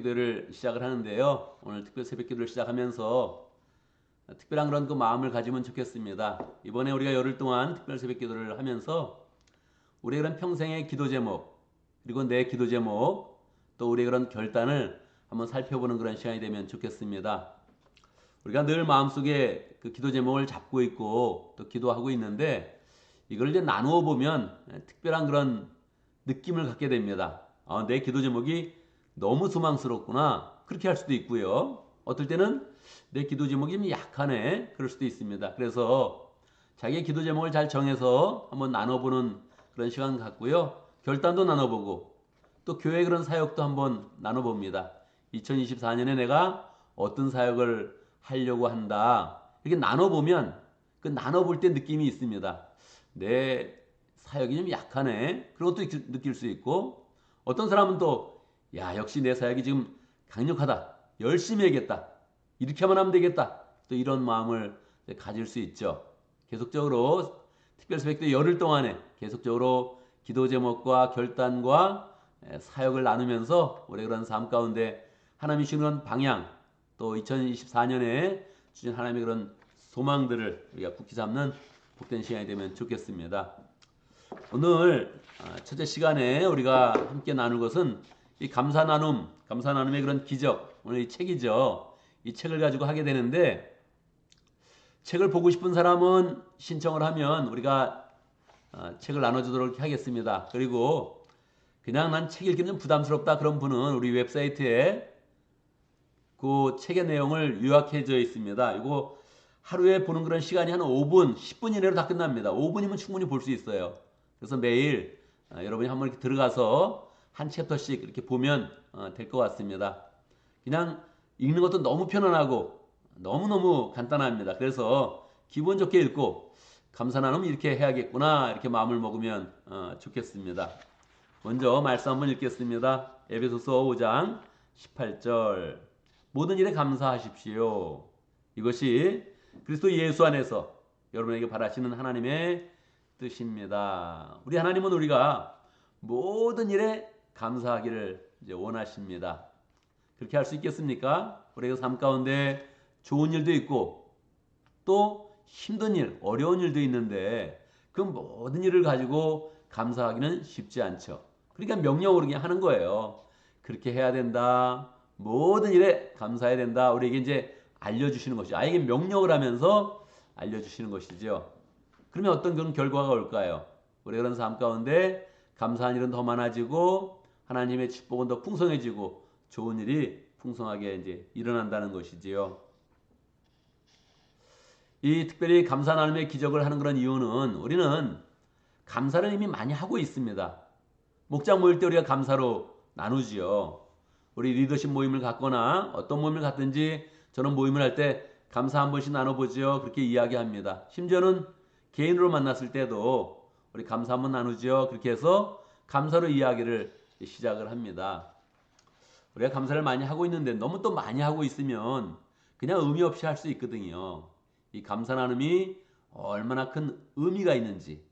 기도를 시작을 하는데요. 오늘 특별 새벽 기도를 시작하면서 특별한 그런 그 마음을 가지면 좋겠습니다. 이번에 우리가 열흘 동안 특별 새벽 기도를 하면서 우리의 그런 평생의 기도 제목, 그리고 내 기도 제목, 또 우리의 그런 결단을 한번 살펴보는 그런 시간이 되면 좋겠습니다. 우리가 늘 마음속에 그 기도 제목을 잡고 있고 또 기도하고 있는데 이걸 이제 나누어 보면 특별한 그런 느낌을 갖게 됩니다. 내 기도 제목이 너무 소망스럽구나. 그렇게 할 수도 있고요. 어떨 때는 내 기도 제목이 좀 약하네. 그럴 수도 있습니다. 그래서 자기의 기도 제목을 잘 정해서 한번 나눠보는 그런 시간 갖고요. 결단도 나눠보고 또 교회 그런 사역도 한번 나눠봅니다. 2024년에 내가 어떤 사역을 하려고 한다. 이렇게 나눠보면 그 나눠볼 때 느낌이 있습니다. 내 사역이 좀 약하네. 그런 것도 느낄 수 있고 어떤 사람은 또 야, 역시 내 사역이 지금 강력하다. 열심히 해야겠다. 이렇게만 하면 되겠다. 또 이런 마음을 가질 수 있죠. 계속적으로 특별새벽 열흘 동안에 계속적으로 기도 제목과 결단과 사역을 나누면서 우리 그런 삶 가운데 하나님이 주는 방향 또 2024년에 주신 하나님의 그런 소망들을 우리가 굳게 잡는 복된 시간이 되면 좋겠습니다. 오늘 첫째 시간에 우리가 함께 나눌 것은 이 감사 나눔의 그런 기적, 오늘 이 책이죠. 이 책을 가지고 하게 되는데 책을 보고 싶은 사람은 신청을 하면 우리가 책을 나눠주도록 하겠습니다. 그리고 그냥 난 책 읽기는 좀 부담스럽다 그런 분은 우리 웹사이트에 그 책의 내용을 요약해져 있습니다. 이거 하루에 보는 그런 시간이 한 5분, 10분 이내로 다 끝납니다. 5분이면 충분히 볼 수 있어요. 그래서 매일 여러분이 한번 이렇게 들어가서 한 챕터씩 이렇게 보면 될 것 같습니다. 그냥 읽는 것도 너무 편안하고 너무너무 간단합니다. 그래서 기분 좋게 읽고 감사 나눔 이렇게 해야겠구나 이렇게 마음을 먹으면 좋겠습니다. 먼저 말씀 한번 읽겠습니다. 에베소서 5장 18절 모든 일에 감사하십시오. 이것이 그리스도 예수 안에서 여러분에게 바라시는 하나님의 뜻입니다. 우리 하나님은 우리가 모든 일에 감사하기를 이제 원하십니다. 그렇게 할 수 있겠습니까? 우리의 삶 가운데 좋은 일도 있고 또 힘든 일, 어려운 일도 있는데 그 모든 일을 가지고 감사하기는 쉽지 않죠. 그러니까 명령으로 그냥 하는 거예요. 그렇게 해야 된다. 모든 일에 감사해야 된다. 우리에게 이제 알려주시는 것이죠. 아이에게 명령을 하면서 알려주시는 것이죠. 그러면 어떤 그런 결과가 올까요? 우리 그런 삶 가운데 감사한 일은 더 많아지고 하나님의 축복은 더 풍성해지고 좋은 일이 풍성하게 이제 일어난다는 것이지요. 이 특별히 감사 나눔의 기적을 하는 그런 이유는 우리는 감사를 이미 많이 하고 있습니다. 목장 모일 때 우리가 감사로 나누지요. 우리 리더십 모임을 갖거나 어떤 모임을 갖든지 저는 모임을 할 때 감사 한 번씩 나눠보지요. 그렇게 이야기합니다. 심지어는 개인으로 만났을 때도 우리 감사 한번 나누죠. 그렇게 해서 감사로 이야기를 시작을 합니다. 우리가 감사를 많이 하고 있는데 너무 또 많이 하고 있으면 그냥 의미 없이 할 수 있거든요. 이 감사 나눔이 얼마나 큰 의미가 있는지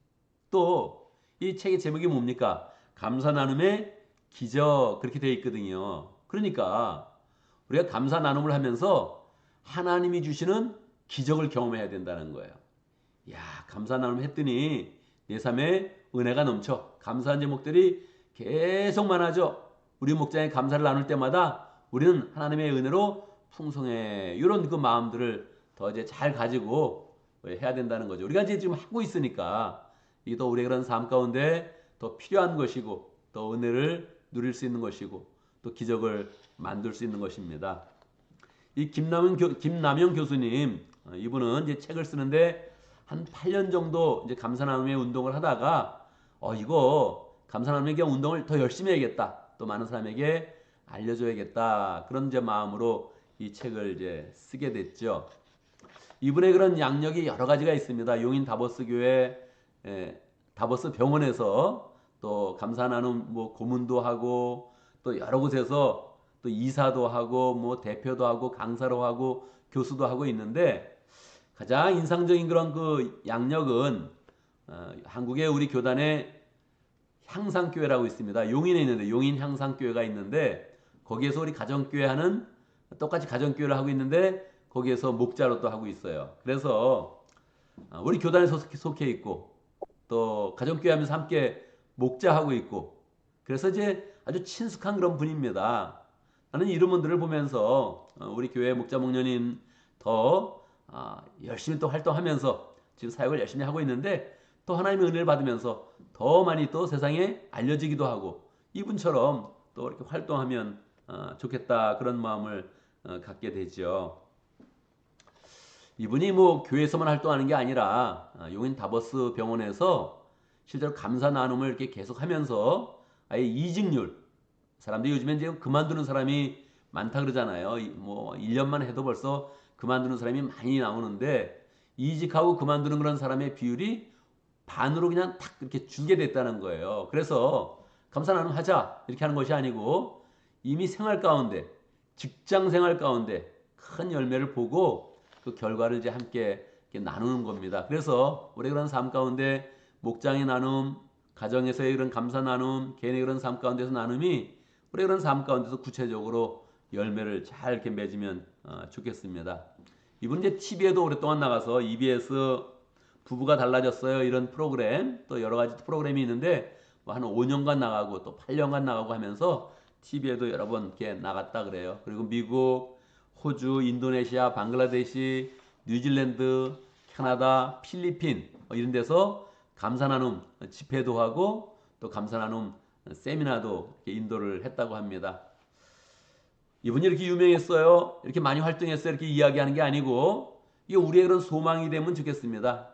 또 이 책의 제목이 뭡니까? 감사 나눔의 기적 그렇게 되어 있거든요. 그러니까 우리가 감사 나눔을 하면서 하나님이 주시는 기적을 경험해야 된다는 거예요. 야, 감사 나눔 했더니 내 삶에 은혜가 넘쳐. 감사한 제목들이 계속 많아져. 우리 목장에 감사를 나눌 때마다 우리는 하나님의 은혜로 풍성해. 이런 그 마음들을 더 이제 잘 가지고 해야 된다는 거죠. 우리가 이제 지금 하고 있으니까 이게 더 우리의 그런 삶 가운데 더 필요한 것이고 또 은혜를 누릴 수 있는 것이고 또 기적을 만들 수 있는 것입니다. 이 김남영 교수님 이분은 이제 책을 쓰는데 한 8년 정도 이제 감사 나눔의 운동을 하다가 이거 감사 나눔의 운동을 더 열심히 해야겠다. 또 많은 사람에게 알려줘야겠다. 그런 이제 마음으로 이 책을 이제 쓰게 됐죠. 이분의 그런 양력이 여러 가지가 있습니다. 용인 다보스 교회, 다보스 병원에서 또 감사 나눔 뭐 고문도 하고 또 여러 곳에서 또 이사도 하고 뭐 대표도 하고 강사로 하고 교수도 하고 있는데 가장 인상적인 그런 그 양력은 한국의 우리 교단의 향상교회라고 있습니다. 용인에 있는데 용인 향상교회가 있는데 거기에서 우리 가정교회 하는 똑같이 가정교회를 하고 있는데 거기에서 목자로 또 하고 있어요. 그래서 우리 교단에 속해 있고 또 가정교회 하면서 함께 목자하고 있고 그래서 이제 아주 친숙한 그런 분입니다. 나는 이런 분들을 보면서 우리 교회 목자 목녀님 더 열심히 또 활동하면서 지금 사역을 열심히 하고 있는데 또 하나님의 은혜를 받으면서 더 많이 또 세상에 알려지기도 하고 이분처럼 또 이렇게 활동하면 좋겠다 그런 마음을 갖게 되죠. 이분이 뭐 교회에서만 활동하는 게 아니라 용인 다버스 병원에서 실제로 감사 나눔을 이렇게 계속하면서 아예 이직률 사람들이 요즘에 이제 그만두는 사람이 많다 그러잖아요. 뭐 1년만 해도 벌써 그만두는 사람이 많이 나오는데 이직하고 그만두는 그런 사람의 비율이 반으로 그냥 탁 이렇게 줄게 됐다는 거예요. 그래서 감사 나눔 하자 이렇게 하는 것이 아니고 이미 생활 가운데 직장 생활 가운데 큰 열매를 보고 그 결과를 이제 함께 나누는 겁니다. 그래서 우리 그런 삶 가운데 목장의 나눔, 가정에서의 그런 감사 나눔, 개인의 그런 삶 가운데서 나눔이 우리 그런 삶 가운데서 구체적으로 열매를 잘 이렇게 맺으면 좋겠습니다. 이분 이제 TV에도 오랫동안 나가서 EBS 부부가 달라졌어요 이런 프로그램 또 여러 가지 프로그램이 있는데 뭐 한 5년간 나가고 또 8년간 나가고 하면서 TV에도 여러 번 이렇게 나갔다 그래요. 그리고 미국, 호주, 인도네시아, 방글라데시, 뉴질랜드, 캐나다, 필리핀 이런 데서 감사 나눔 집회도 하고 또 감사 나눔 세미나도 이렇게 인도를 했다고 합니다. 이분이 이렇게 유명했어요. 이렇게 많이 활동했어요. 이렇게 이야기하는 게 아니고 이게 우리의 그런 소망이 되면 좋겠습니다.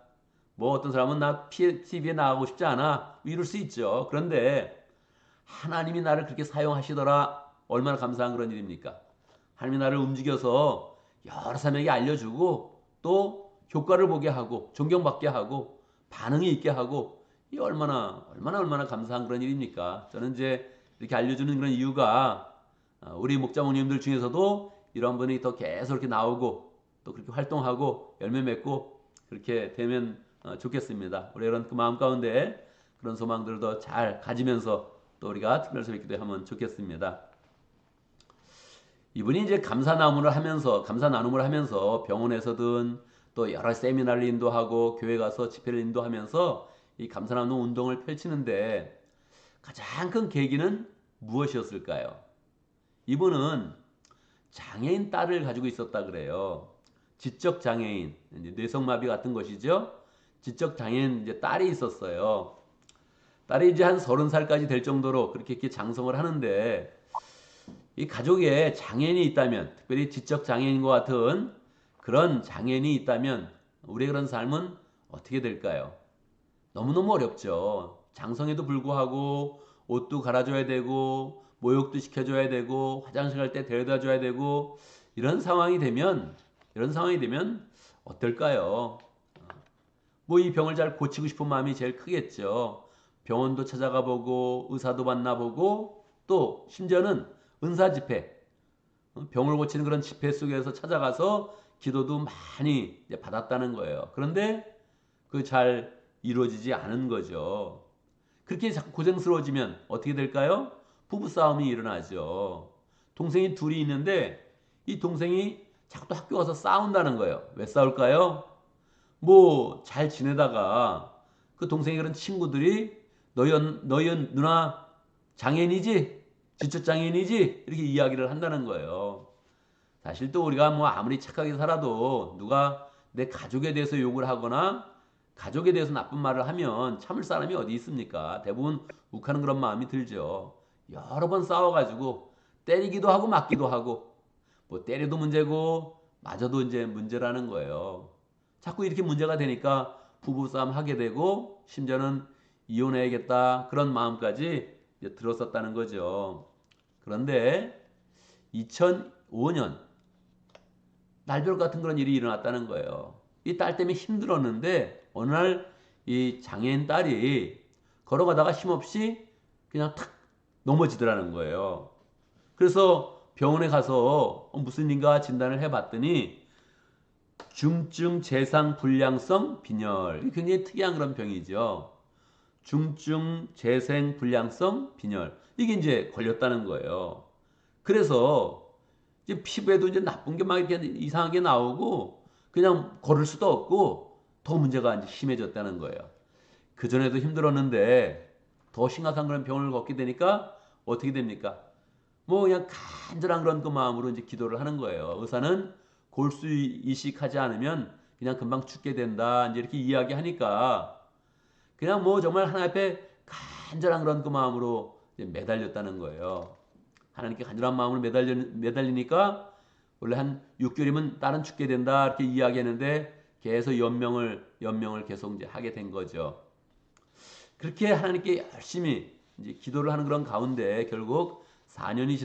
뭐 어떤 사람은 나 TV에 나가고 싶지 않아 이럴 수 있죠. 그런데 하나님이 나를 그렇게 사용하시더라 얼마나 감사한 그런 일입니까? 하나님이 나를 움직여서 여러 사람에게 알려주고 또 효과를 보게 하고 존경받게 하고 반응이 있게 하고 이 얼마나 감사한 그런 일입니까? 저는 이제 이렇게 알려주는 그런 이유가 우리 목자모님들 중에서도 이런 분이 더 계속 이렇게 나오고 또 그렇게 활동하고 열매 맺고 그렇게 되면 좋겠습니다. 우리 이런 그 마음 가운데 그런 소망들도 잘 가지면서 또 우리가 특별히 기도하면 좋겠습니다. 이분이 이제 감사 나눔을 하면서 병원에서든 또 여러 세미나를 인도하고 교회 가서 집회를 인도하면서 이 감사 나눔 운동을 펼치는데 가장 큰 계기는 무엇이었을까요? 이분은 장애인 딸을 가지고 있었다 그래요. 지적 장애인, 뇌성마비 같은 것이죠. 지적 장애인 이제 딸이 있었어요. 딸이 이제 한 30살까지 될 정도로 그렇게 이렇게 장성을 하는데 이 가족에 장애인이 있다면, 특별히 지적 장애인과 같은 그런 장애인이 있다면 우리의 그런 삶은 어떻게 될까요? 너무너무 어렵죠. 장성에도 불구하고 옷도 갈아줘야 되고 목욕도 시켜줘야 되고 화장실 갈 때 데려다 줘야 되고 이런 상황이 되면 어떨까요? 뭐 이 병을 잘 고치고 싶은 마음이 제일 크겠죠. 병원도 찾아가 보고 의사도 만나보고 또 심지어는 은사 집회, 병을 고치는 그런 집회 속에서 찾아가서 기도도 많이 받았다는 거예요. 그런데 그 잘 이루어지지 않은 거죠. 그렇게 자꾸 고생스러워지면 어떻게 될까요? 부부싸움이 일어나죠. 동생이 둘이 있는데 이 동생이 자꾸 또 학교 가서 싸운다는 거예요. 왜 싸울까요? 뭐 잘 지내다가 그 동생의 그런 친구들이 너희 누나 장애인이지? 지적 장애인이지? 이렇게 이야기를 한다는 거예요. 사실 또 우리가 뭐 아무리 착하게 살아도 누가 내 가족에 대해서 욕을 하거나 가족에 대해서 나쁜 말을 하면 참을 사람이 어디 있습니까? 대부분 욱하는 그런 마음이 들죠. 여러 번 싸워가지고 때리기도 하고 맞기도 하고 뭐 때려도 문제고 맞아도 이제 문제라는 거예요. 자꾸 이렇게 문제가 되니까 부부싸움 하게 되고 심지어는 이혼해야겠다 그런 마음까지 이제 들었었다는 거죠. 그런데 2005년 날벼락 같은 그런 일이 일어났다는 거예요. 이 딸 때문에 힘들었는데 어느 날 이 장애인 딸이 걸어가다가 힘없이 그냥 탁 넘어지더라는 거예요. 그래서 병원에 가서 무슨 일인가 진단을 해봤더니 중증 재상 불량성 빈혈. 이게 굉장히 특이한 그런 병이죠. 중증 재생 불량성 빈혈. 이게 이제 걸렸다는 거예요. 그래서 이제 피부에도 이제 나쁜 게 막 이렇게 이상하게 나오고 그냥 걸을 수도 없고 더 문제가 이제 심해졌다는 거예요. 그전에도 힘들었는데 더 심각한 그런 병을 겪게 되니까 어떻게 됩니까? 뭐 그냥 간절한 그런 그 마음으로 이제 기도를 하는 거예요. 의사는 골수 이식하지 않으면 그냥 금방 죽게 된다. 이제 이렇게 이야기하니까 그냥 뭐 정말 하나님 앞에 간절한 그런 그 마음으로 이제 매달렸다는 거예요. 하나님께 간절한 마음으로 매달리니까 원래 한 6개월이면 딸은 죽게 된다 이렇게 이야기했는데 계속 연명을 계속 이제 하게 된 거죠. 그렇게 하나님께 열심히 이제 기도를 하는 그런 가운데 결국 4년이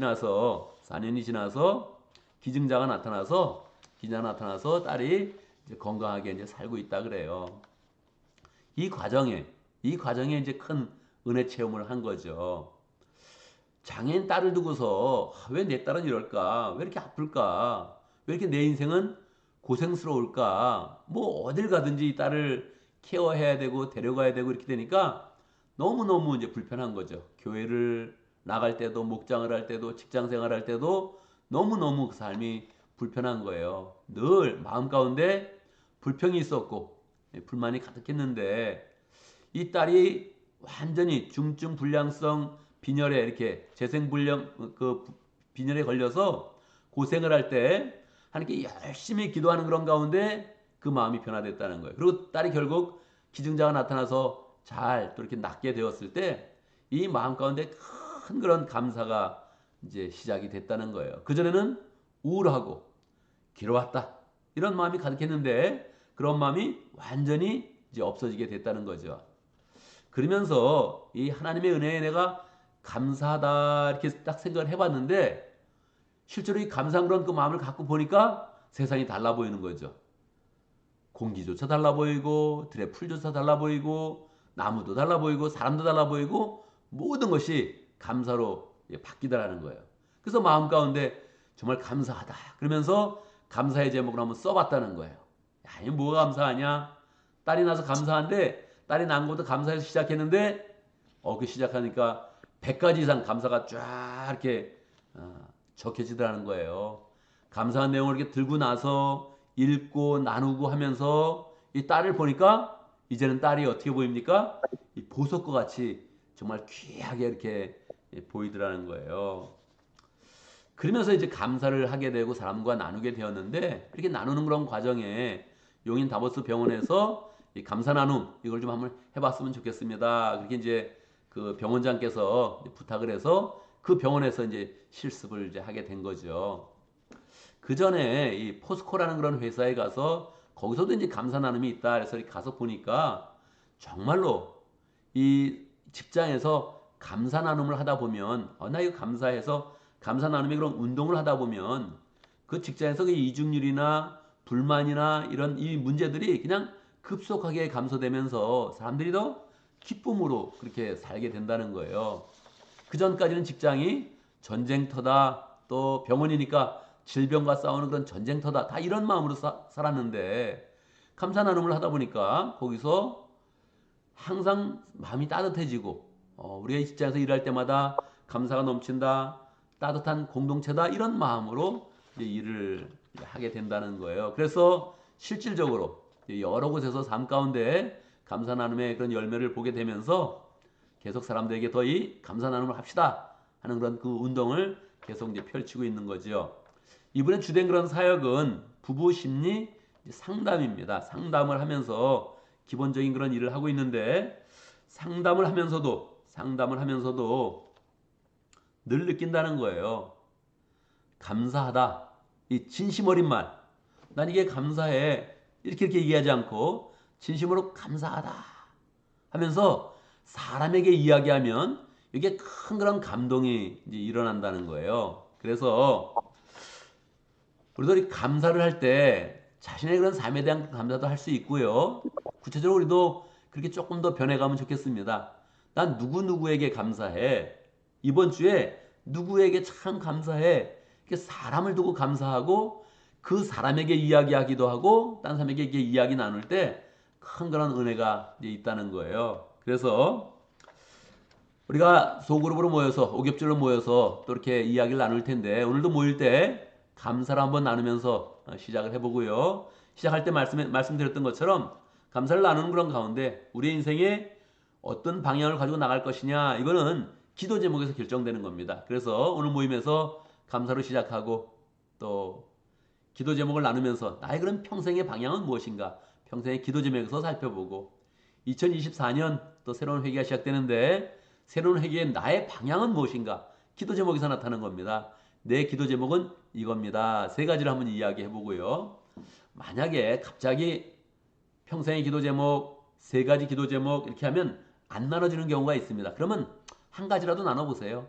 지나서 기증자가 나타나서 딸이 이제 건강하게 이제 살고 있다 그래요. 이 과정에 이제 큰 은혜 체험을 한 거죠. 장애인 딸을 두고서 왜 내 딸은 이럴까? 왜 이렇게 아플까? 왜 이렇게 내 인생은 고생스러울까? 뭐 어딜 가든지 이 딸을 케어해야 되고 데려가야 되고 이렇게 되니까 너무너무 이제 불편한 거죠. 교회를 나갈 때도 목장을 할 때도 직장 생활할 때도 너무너무 그 삶이 불편한 거예요. 늘 마음 가운데 불평이 있었고 불만이 가득했는데 이 딸이 완전히 중증 불량성 빈혈에 이렇게 재생불량 그 빈혈에 걸려서 고생을 할 때 하나님께 열심히 기도하는 그런 가운데 그 마음이 변화됐다는 거예요. 그리고 딸이 결국 기증자가 나타나서 잘 또 이렇게 낫게 되었을 때 이 마음 가운데 큰 그런 감사가 이제 시작이 됐다는 거예요. 그전에는 우울하고 괴로웠다 이런 마음이 가득했는데 그런 마음이 완전히 이제 없어지게 됐다는 거죠. 그러면서 이 하나님의 은혜에 내가 감사하다 이렇게 딱 생각을 해봤는데 실제로 이 감사한 그런 그 마음을 갖고 보니까 세상이 달라 보이는 거죠. 공기조차 달라 보이고 들의 풀조차 달라 보이고 나무도 달라 보이고 사람도 달라 보이고 모든 것이 감사로 바뀌더라는 거예요. 그래서 마음 가운데 정말 감사하다 그러면서 감사의 제목을 한번 써봤다는 거예요. 야, 이 뭐가 감사하냐? 딸이 나서 감사한데 딸이 난 것도 감사해서 시작했는데 그 시작하니까 100가지 이상 감사가 쫙 이렇게 적혀지더라는 거예요. 감사한 내용을 이렇게 들고 나서 읽고 나누고 하면서 이 딸을 보니까 이제는 딸이 어떻게 보입니까? 이 보석과 같이 정말 귀하게 이렇게 보이더라는 거예요. 그러면서 이제 감사를 하게 되고 사람과 나누게 되었는데 이렇게 나누는 그런 과정에 용인 다보스 병원에서 이 감사 나눔 이걸 좀 한번 해봤으면 좋겠습니다. 그렇게 이제 그 병원장께서 부탁을 해서 그 병원에서 이제 실습을 이제 하게 된 거죠. 그 전에 이 포스코라는 그런 회사에 가서 거기서도 이제 감사 나눔이 있다. 그래서 가서 보니까 정말로 이 직장에서 감사 나눔을 하다 보면 나 이거 감사해서 감사 나눔의 그런 운동을 하다 보면 그 직장에서 그 이중률이나 불만이나 이런 이 문제들이 그냥 급속하게 감소되면서 사람들이 더 기쁨으로 그렇게 살게 된다는 거예요. 그 전까지는 직장이 전쟁터다 또 병원이니까 질병과 싸우는 그런 전쟁터다 다 이런 마음으로 살았는데 감사 나눔을 하다 보니까 거기서 항상 마음이 따뜻해지고 우리가 이 직장에서 일할 때마다 감사가 넘친다 따뜻한 공동체다 이런 마음으로 이제 일을 하게 된다는 거예요. 그래서 실질적으로 여러 곳에서 삶 가운데 감사 나눔의 그런 열매를 보게 되면서 계속 사람들에게 더 이 감사 나눔을 합시다 하는 그런 그 운동을 계속 이제 펼치고 있는 거죠. 이번에 주된 그런 사역은 부부 심리 상담입니다. 상담을 하면서 기본적인 그런 일을 하고 있는데 상담을 하면서도 늘 느낀다는 거예요. 감사하다. 이 진심 어린 말. 난 이게 감사해. 이렇게 얘기하지 않고 진심으로 감사하다 하면서 사람에게 이야기하면 이게 큰 그런 감동이 이제 일어난다는 거예요. 그래서 우리들이 감사를 할 때 자신의 그런 삶에 대한 감사도 할 수 있고요. 구체적으로 우리도 그렇게 조금 더 변해가면 좋겠습니다. 난 누구누구에게 감사해. 이번 주에 누구에게 참 감사해. 이렇게 사람을 두고 감사하고 그 사람에게 이야기하기도 하고 딴 사람에게 이렇게 이야기 나눌 때 큰 그런 은혜가 이제 있다는 거예요. 그래서 우리가 소그룹으로 모여서 오겹줄로 모여서 또 이렇게 이야기를 나눌 텐데 오늘도 모일 때 감사를 한번 나누면서 시작을 해보고요. 시작할 때 말씀드렸던 것처럼 감사를 나누는 그런 가운데 우리의 인생에 어떤 방향을 가지고 나갈 것이냐 이거는 기도 제목에서 결정되는 겁니다. 그래서 오늘 모임에서 감사로 시작하고 또 기도 제목을 나누면서 나의 그런 평생의 방향은 무엇인가 평생의 기도 제목에서 살펴보고 2024년 또 새로운 회개가 시작되는데 새로운 회개의 나의 방향은 무엇인가 기도 제목에서 나타나는 겁니다. 내 기도 제목은 이겁니다. 세 가지를 한번 이야기해 보고요. 만약에 갑자기 평생의 기도 제목, 세 가지 기도 제목 이렇게 하면 안 나눠지는 경우가 있습니다. 그러면 한 가지라도 나눠보세요.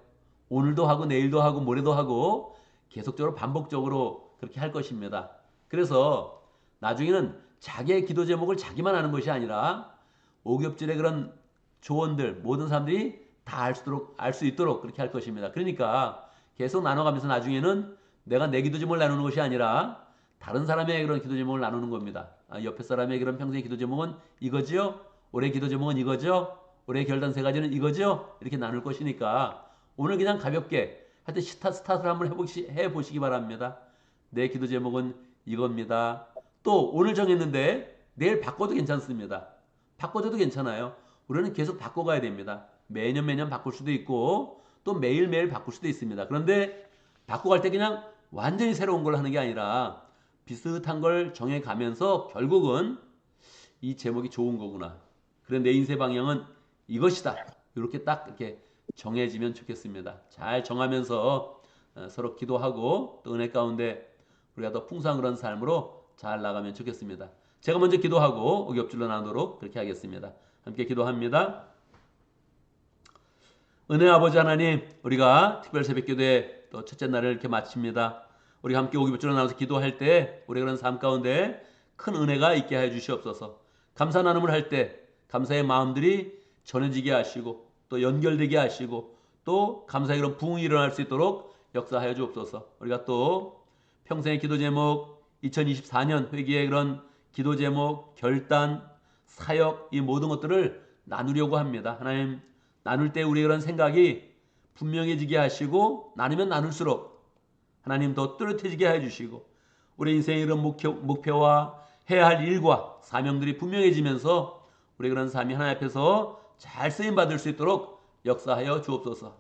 오늘도 하고 내일도 하고 모레도 하고 계속적으로 반복적으로 그렇게 할 것입니다. 그래서 나중에는 자기의 기도 제목을 자기만 아는 것이 아니라 오겹질의 그런 조언들 모든 사람들이 다 알 수 있도록 그렇게 할 것입니다. 그러니까 계속 나눠가면서 나중에는 내가 내 기도 제목을 나누는 것이 아니라 다른 사람의 그런 기도 제목을 나누는 겁니다. 옆에 사람의 그런 평생의 기도 제목은 이거지요? 올해 기도 제목은 이거죠? 올해 결단 세 가지는 이거죠? 이렇게 나눌 것이니까 오늘 그냥 가볍게 하여튼 스타트를 한번 해보시기 바랍니다. 내 기도 제목은 이겁니다. 또 오늘 정했는데 내일 바꿔도 괜찮습니다. 바꿔줘도 괜찮아요. 우리는 계속 바꿔가야 됩니다. 매년 바꿀 수도 있고 또 매일매일 바꿀 수도 있습니다. 그런데 바꿔갈 때 그냥 완전히 새로운 걸 하는 게 아니라 비슷한 걸 정해가면서 결국은 이 제목이 좋은 거구나. 그래 내 인생 방향은 이것이다. 이렇게 딱 이렇게 정해지면 좋겠습니다. 잘 정하면서 서로 기도하고 또 은혜 가운데 우리가 더 풍성한 그런 삶으로 잘 나가면 좋겠습니다. 제가 먼저 기도하고 오겹줄로 나누도록 그렇게 하겠습니다. 함께 기도합니다. 은혜 아버지 하나님, 우리가 특별 새벽기도회 또 첫째 날을 이렇게 마칩니다. 우리가 함께 오겹줄로 나눠서 기도할 때 우리 그런 삶 가운데 큰 은혜가 있게 해 주시옵소서. 감사 나눔을 할 때 감사의 마음들이 전해지게 하시고 또 연결되게 하시고 또 감사의 그런 부흥이 일어날 수 있도록 역사하여 주옵소서. 우리가 또 평생의 기도 제목 2024년 회개의 그런 기도 제목, 결단, 사역 이 모든 것들을 나누려고 합니다. 하나님 나눌 때 우리의 그런 생각이 분명해지게 하시고 나누면 나눌수록 하나님 더 뚜렷해지게 해주시고 우리 인생의 그런 목표와 해야 할 일과 사명들이 분명해지면서 우리 그런 삶이 하나님 앞에서 잘 쓰임 받을 수 있도록 역사하여 주옵소서.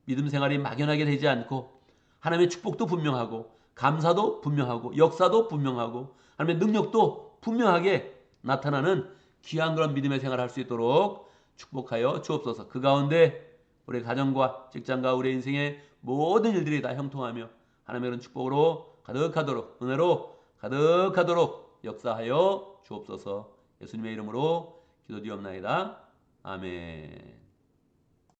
믿음 생활이 막연하게 되지 않고 하나님의 축복도 분명하고 감사도 분명하고 역사도 분명하고 하나님의 능력도 분명하게 나타나는 귀한 그런 믿음의 생활을 할 수 있도록 축복하여 주옵소서. 그 가운데 우리 가정과 직장과 우리 인생의 모든 일들이 다 형통하며 하나님의 그런 축복으로 가득하도록 은혜로 가득하도록 역사하여 주옵소서. 예수님의 이름으로 기도드리옵나이다. 아멘.